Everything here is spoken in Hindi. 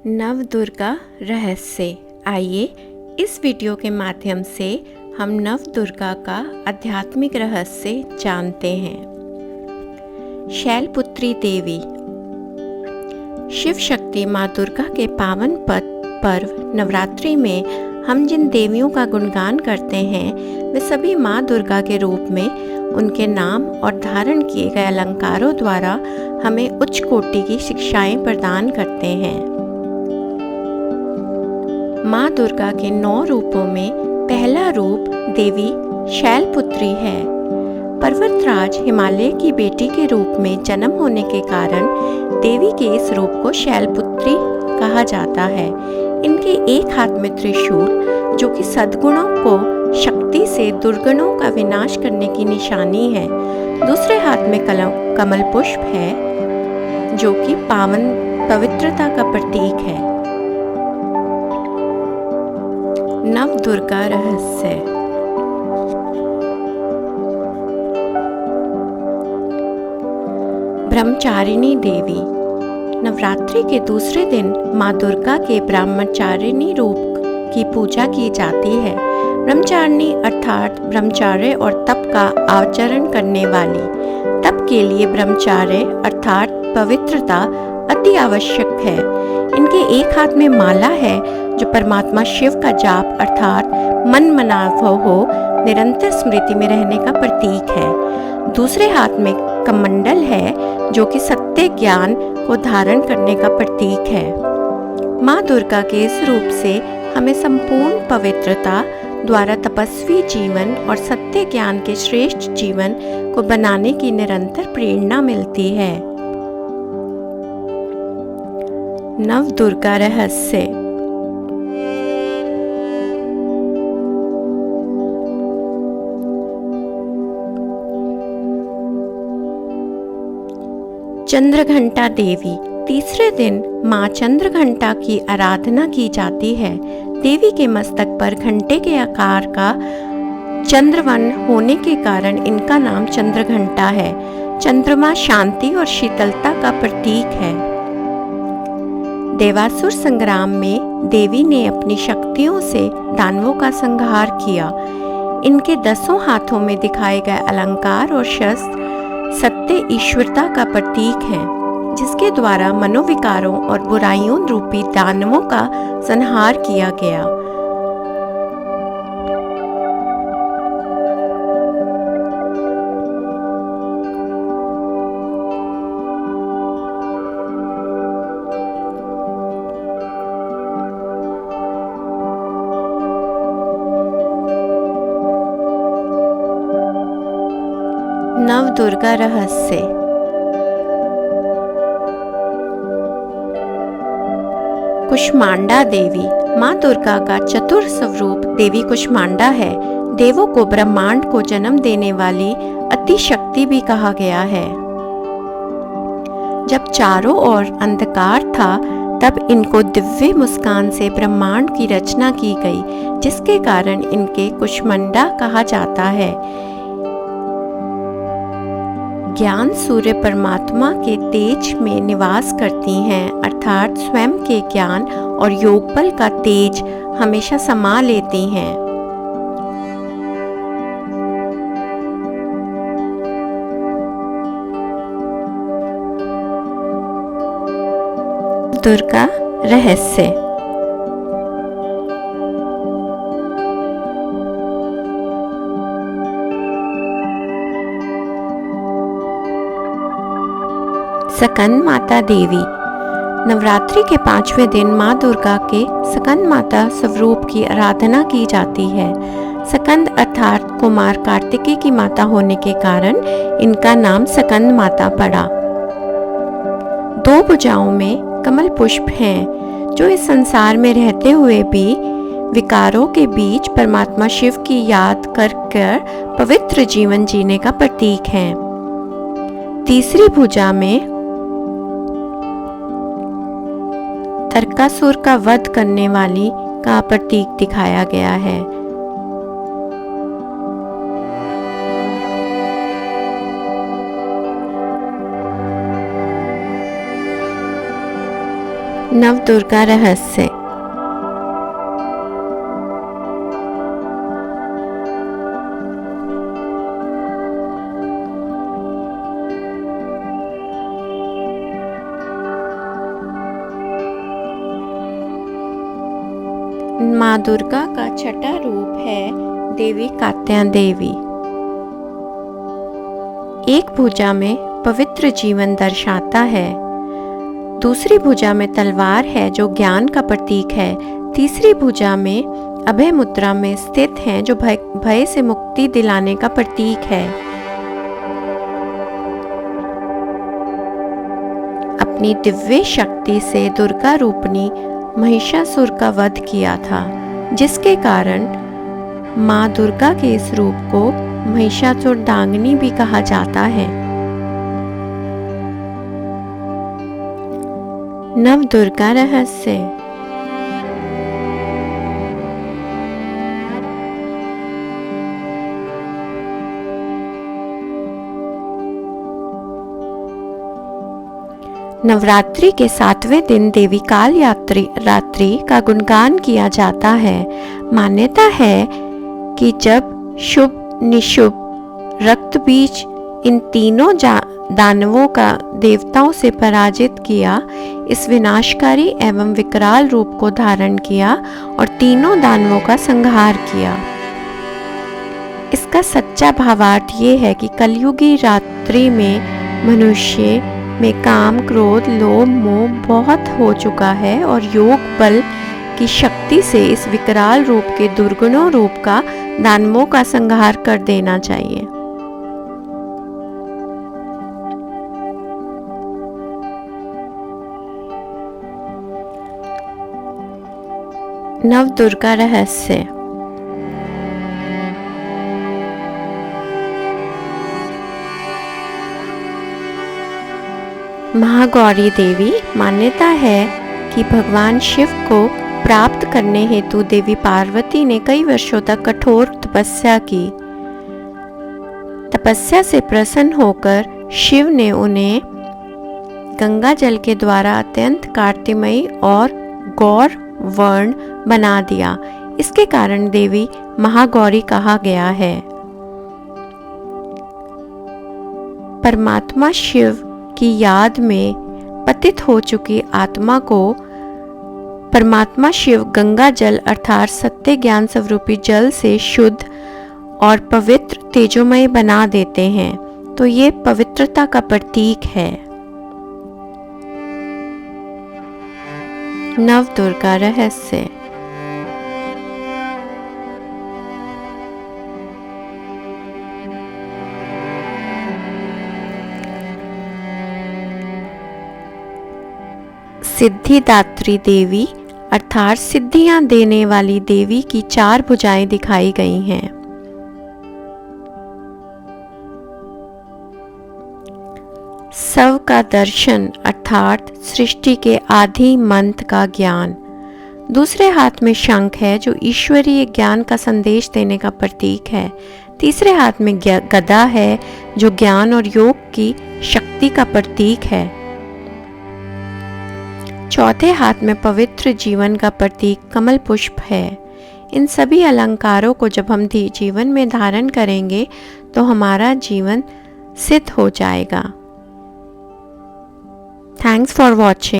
नव दुर्गा रहस्य। आइए इस वीडियो के माध्यम से हम नव दुर्गा का आध्यात्मिक रहस्य जानते हैं। शैलपुत्री देवी। शिव शक्ति माँ दुर्गा के पावन पर्व नवरात्रि में हम जिन देवियों का गुणगान करते हैं वे सभी माँ दुर्गा के रूप में उनके नाम और धारण किए गए अलंकारों द्वारा हमें उच्च कोटि की शिक्षाएं प्रदान करते हैं। माँ दुर्गा के 9 रूपों में पहला रूप देवी शैलपुत्री है। पर्वतराज हिमालय की बेटी के रूप में जन्म होने के कारण देवी के इस रूप को शैलपुत्री कहा जाता है। इनके एक हाथ में त्रिशूल जो कि सद्गुणों को शक्ति से दुर्गुणों का विनाश करने की निशानी है, दूसरे हाथ में कमल पुष्प है जो कि पवित्रता का प्रतीक है। नव दुर्गा रहस्य। ब्रह्मचारिणी देवी। नवरात्रि के दूसरे दिन माँ दुर्गा के ब्रह्मचारिणी रूप की पूजा की जाती है। ब्रह्मचारिणी अर्थात ब्रह्मचर्य और तप का आचरण करने वाली। तप के लिए ब्रह्मचर्य अर्थात पवित्रता अति आवश्यक है। इनके एक हाथ में माला है जो परमात्मा शिव का जाप अर्थात मन मनाव हो निरंतर स्मृति में रहने का प्रतीक है। दूसरे हाथ में कमंडल है जो कि सत्य ज्ञान को धारण करने का प्रतीक है। माँ दुर्गा के इस रूप से हमें संपूर्ण पवित्रता द्वारा तपस्वी जीवन और सत्य ज्ञान के श्रेष्ठ जीवन को बनाने की निरंतर प्रेरणा मिलती है। नव दुर्गा रहस्य। चंद्रघंटा देवी। तीसरे दिन माँ चंद्रघंटा की आराधना की जाती है। देवी के मस्तक पर घंटे के आकार का चंद्रवन होने के कारण इनका नाम चंद्रघंटा है। चंद्रमा शांति और शीतलता का प्रतीक है। देवासुर संग्राम में देवी ने अपनी शक्तियों से दानवों का संहार किया। इनके 10 हाथों में दिखाए गए अलंकार और शस्त्र सत्य ईश्वरता का प्रतीक है, जिसके द्वारा मनोविकारों और बुराइयों रूपी दानवों का संहार किया गया। नव दुर्गा रहस्य। कुष्मांडा देवी। माँ दुर्गा का चतुर स्वरूप देवी कुष्मांडा है। देवों को ब्रह्मांड को जन्म देने वाली अति शक्ति भी कहा गया है। जब चारों ओर अंधकार था तब इनको दिव्य मुस्कान से ब्रह्मांड की रचना की गई, जिसके कारण इनके कुष्मांडा कहा जाता है। ज्ञान सूर्य परमात्मा के तेज में निवास करती हैं, अर्थात स्वयं के ज्ञान और योग बल का तेज हमेशा समा लेती हैं। दुर्गा रहस्य। सकंद माता देवी। नवरात्रि के 5वें दिन माँ दुर्गा के सकंद माता स्वरूप की आराधना की जाती है। सकंद अर्थात कुमार कार्तिकेय की माता होने के कारण इनका नाम सकंद माता पड़ा। 2 भुजाओं में कमल पुष्प हैं जो इस संसार में रहते हुए भी विकारों के बीच परमात्मा शिव की याद कर पवित्र जीवन जीने का प्रतीक है। तीसरी भुजा में तारकासुर का वध करने वाली का प्रतीक दिखाया गया है। नवदुर्गा रहस्य। माँ दुर्गा का छठा रूप है देवी कात्यायनी। एक भुजा में पवित्र जीवन दर्शाता है, दूसरी भुजा में तलवार है जो ज्ञान का प्रतीक है, तीसरी भुजा में अभय मुद्रा में स्थित है जो भय से मुक्ति दिलाने का प्रतीक है। अपनी दिव्य शक्ति से दुर्गा रूपनी महिषासुर का वध किया था, जिसके कारण माँ दुर्गा के इस रूप को महिषासुरदांगिनी भी कहा जाता है। नवदुर्गा रहस्य। नवरात्रि के 7वें दिन देवी काल रात्रि का गुणगान किया जाता है। मान्यता है कि जब शुभ निशुभ रक्त बीज इन तीनों दानवों का देवताओं से पराजित किया, इस विनाशकारी एवं विकराल रूप को धारण किया और तीनों दानवों का संहार किया। इसका सच्चा भावार्थ ये है कि कलयुगी रात्रि में मनुष्य में काम, क्रोध, लोभ, मोह बहुत हो चुका है और योग बल की शक्ति से इस विकराल रूप के दुर्गुणों रूप का दानवों का संहार कर देना चाहिए। नवदुर्गा रहस्य। महागौरी देवी। मान्यता है कि भगवान शिव को प्राप्त करने हेतु देवी पार्वती ने कई वर्षों तक कठोर तपस्या की। तपस्या से प्रसन्न होकर शिव ने उन्हें गंगा जल के द्वारा अत्यंत कांतिमयी और गौर वर्ण बना दिया। इसके कारण देवी महागौरी कहा गया है। परमात्मा शिव की याद में पतित हो चुकी आत्मा को परमात्मा शिव गंगा जल अर्थात सत्य ज्ञान स्वरूपी जल से शुद्ध और पवित्र तेजोमय बना देते हैं, तो ये पवित्रता का प्रतीक है। नवदुर्गा रहस्य। सिद्धिदात्री देवी अर्थात सिद्धियां देने वाली देवी की 4 भुजाएं दिखाई गई हैं। सव का दर्शन अर्थात सृष्टि के आदि मंत्र का ज्ञान। दूसरे हाथ में शंख है जो ईश्वरीय ज्ञान का संदेश देने का प्रतीक है। तीसरे हाथ में गदा है जो ज्ञान और योग की शक्ति का प्रतीक है। चौथे हाथ में पवित्र जीवन का प्रतीक कमल पुष्प है। इन सभी अलंकारों को जब हम जीवन में धारण करेंगे तो हमारा जीवन सिद्ध हो जाएगा। Thanks for watching.